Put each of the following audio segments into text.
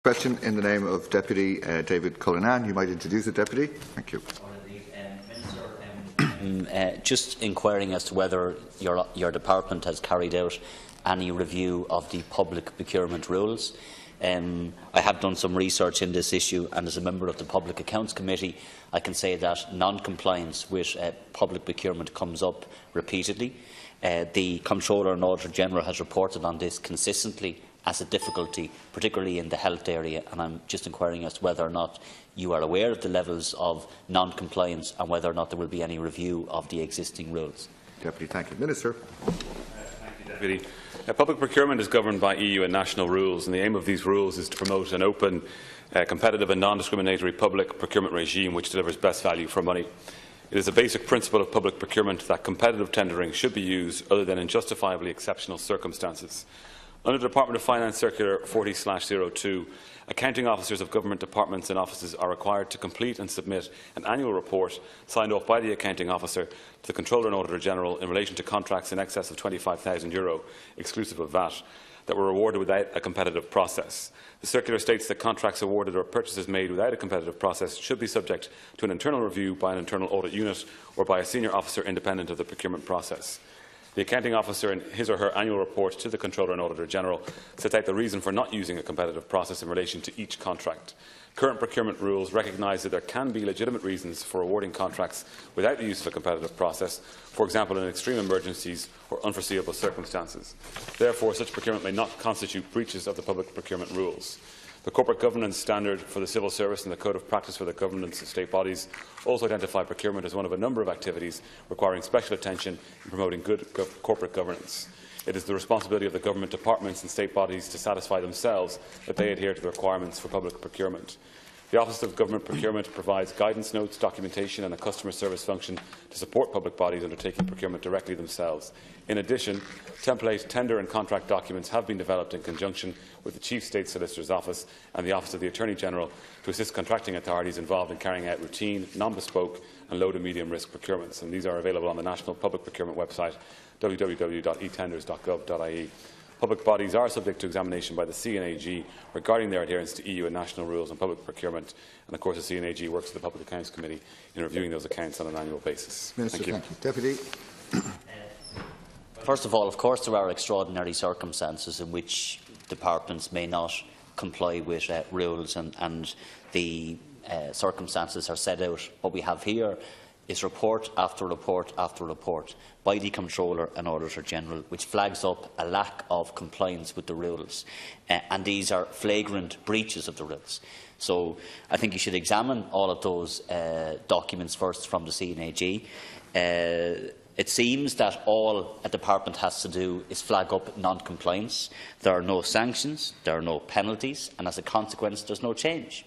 Question in the name of Deputy David Cullinan. You might introduce the Deputy. Thank you. Just inquiring as to whether your department has carried out any review of the public procurement rules. I have done some research in this issue, and as a member of the Public Accounts Committee, I can say that non-compliance with public procurement comes up repeatedly. The Comptroller and Auditor General has reported on this consistently as a difficulty, particularly in the health area, and I'm just inquiring as to whether or not you are aware of the levels of non-compliance and whether or not there will be any review of the existing rules. Deputy, thank you. Minister. Thank you, Deputy. Public procurement is governed by EU and national rules, and the aim of these rules is to promote an open, competitive and non-discriminatory public procurement regime which delivers best value for money. It is a basic principle of public procurement that competitive tendering should be used other than in justifiably exceptional circumstances. Under the Department of Finance Circular 40/02, accounting officers of government departments and offices are required to complete and submit an annual report signed off by the accounting officer to the Comptroller and Auditor General in relation to contracts in excess of €25,000, exclusive of VAT, that were awarded without a competitive process. The circular states that contracts awarded or purchases made without a competitive process should be subject to an internal review by an internal audit unit or by a senior officer independent of the procurement process. The accounting officer, in his or her annual report to the Comptroller and Auditor General, sets out the reason for not using a competitive process in relation to each contract. Current procurement rules recognise that there can be legitimate reasons for awarding contracts without the use of a competitive process, for example in extreme emergencies or unforeseeable circumstances. Therefore, such procurement may not constitute breaches of the public procurement rules. The Corporate Governance Standard for the Civil Service and the Code of Practice for the Governance of State Bodies also identify procurement as one of a number of activities requiring special attention in promoting good corporate governance. It is the responsibility of the government departments and state bodies to satisfy themselves that they adhere to the requirements for public procurement. The Office of Government Procurement provides guidance notes, documentation and a customer service function to support public bodies undertaking procurement directly themselves. In addition, template tender and contract documents have been developed in conjunction with the Chief State Solicitor's Office and the Office of the Attorney General to assist contracting authorities involved in carrying out routine, non-bespoke and low to medium risk procurements. And these are available on the National Public Procurement website www.etenders.gov.ie. Public bodies are subject to examination by the CNAG regarding their adherence to EU and national rules on public procurement, and of course the CNAG works with the Public Accounts Committee in reviewing those accounts on an annual basis. Minister, thank you. Deputy. First of all, of course, there are extraordinary circumstances in which departments may not comply with rules, and the circumstances are set out. What we have here is report after report after report by the Comptroller and Auditor General, which flags up a lack of compliance with the rules, and these are flagrant breaches of the rules. So I think you should examine all of those documents first from the CNAG. It seems that all a department has to do is flag up non-compliance. There are no sanctions, there are no penalties, and as a consequence there is no change.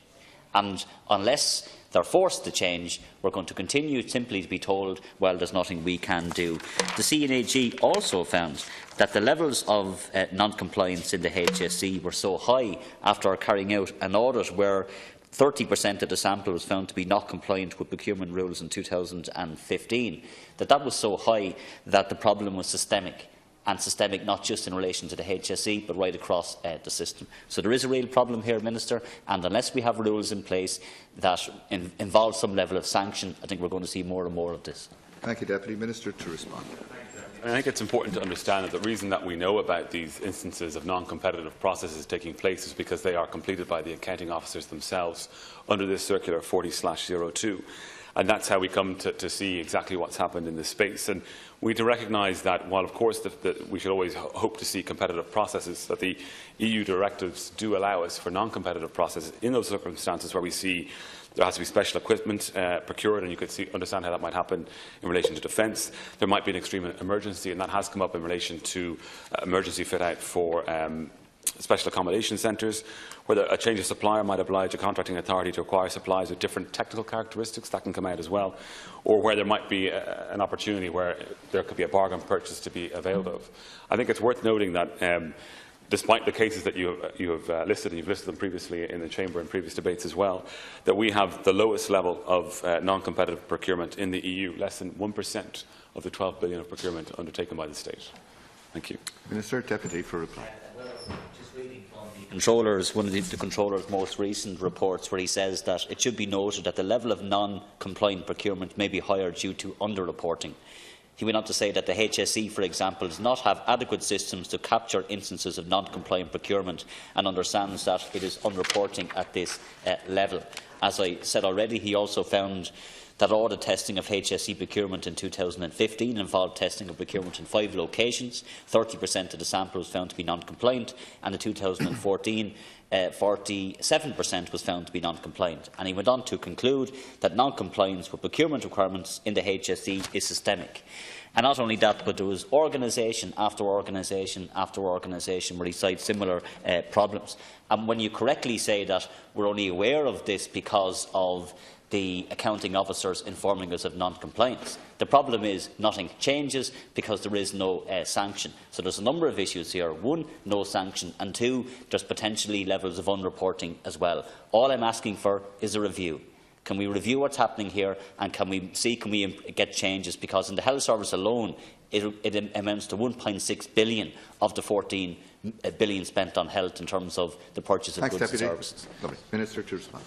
And unless they are forced to change, we are going to continue simply to be told, well, there is nothing we can do. The CNAG also found that the levels of non-compliance in the HSE were so high after carrying out an audit where 30% of the sample was found to be not compliant with procurement rules in 2015, that was so high that the problem was systemic. And systemic not just in relation to the HSE, but right across the system. So there is a real problem here, Minister, and unless we have rules in place that involve some level of sanction, I think we are going to see more and more of this. Thank you, Deputy. Minister, to respond. I think it's important to understand that the reason that we know about these instances of non-competitive processes taking place is because they are completed by the accounting officers themselves under this Circular 40/02. And that's how we come to see exactly what's happened in this space. And we need to recognise that while, of course, we should always hope to see competitive processes, that the EU directives do allow us for non-competitive processes in those circumstances where we see there has to be special equipment procured, and you could understand how that might happen in relation to defence. There might be an extreme emergency, and that has come up in relation to emergency fit-out for special accommodation centres, where a change of supplier might oblige a contracting authority to acquire supplies with different technical characteristics. That can come out as well. Or where there might be an opportunity where there could be a bargain purchase to be availed of. I think it's worth noting that despite the cases that you have listed, and you've listed them previously in the Chamber in previous debates as well, that we have the lowest level of non-competitive procurement in the EU, less than 1% of the 12 billion of procurement undertaken by the state. Thank you. Minister, Deputy, for reply. Just reading from the Controller's, one of the Controller's most recent reports, where he says that it should be noted that the level of non-compliant procurement may be higher due to under-reporting. He went on to say that the HSE, for example, does not have adequate systems to capture instances of non-compliant procurement and understands that it is unreporting at this level. As I said already, he also found that audit testing of HSE procurement in 2015 involved testing of procurement in 5 locations. 30% of the sample was found to be non-compliant, and in 2014, 47% was found to be non-compliant. And he went on to conclude that non-compliance with procurement requirements in the HSE is systemic. And not only that, but there was organisation after organisation after organisation where he cited similar problems. And when you correctly say that we're only aware of this because of the accounting officers informing us of non-compliance, the problem is nothing changes because there is no sanction. So there's a number of issues here. 1, no sanction, and 2, there's potentially levels of unreporting as well. All I'm asking for is a review. Can we review what's happening here, and can we get changes? Because in the health service alone, it amounts to 1.6 billion of the 14 billion spent on health in terms of the purchase of goods and services. Lovely. Minister to respond.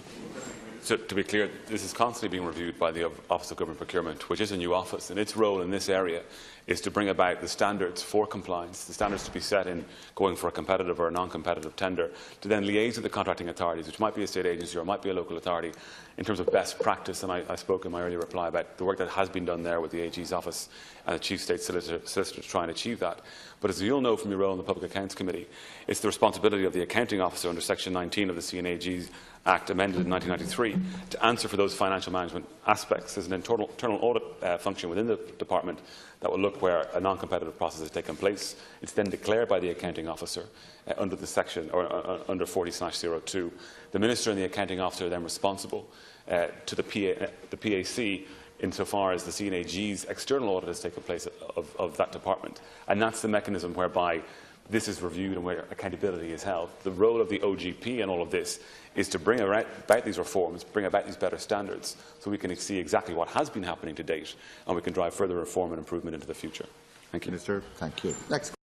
So, to be clear, this is constantly being reviewed by the Office of Government Procurement, which is a new office, and its role in this area is to bring about the standards for compliance, the standards to be set in going for a competitive or a non-competitive tender, to then liaise with the contracting authorities, which might be a state agency or might be a local authority, in terms of best practice. And I spoke in my earlier reply about the work that has been done there with the AG's office and the Chief State Solicitor to try and achieve that. But as you'll know from your role in the Public Accounts Committee, it's the responsibility of the accounting officer under Section 19 of the CNAG's Act, amended in 1993, to answer for those financial management aspects. There's an internal audit function within the department that will look where a non-competitive process has taken place. It's then declared by the accounting officer under the section, or under 40/02. The minister and the accounting officer are then responsible to the PAC insofar as the CNAG's external audit has taken place of that department. And that's the mechanism whereby this is reviewed and where accountability is held. The role of the OGP in all of this is to bring about these reforms, bring about these better standards, so we can see exactly what has been happening to date, and we can drive further reform and improvement into the future. Thank you. Minister, thank you. Next.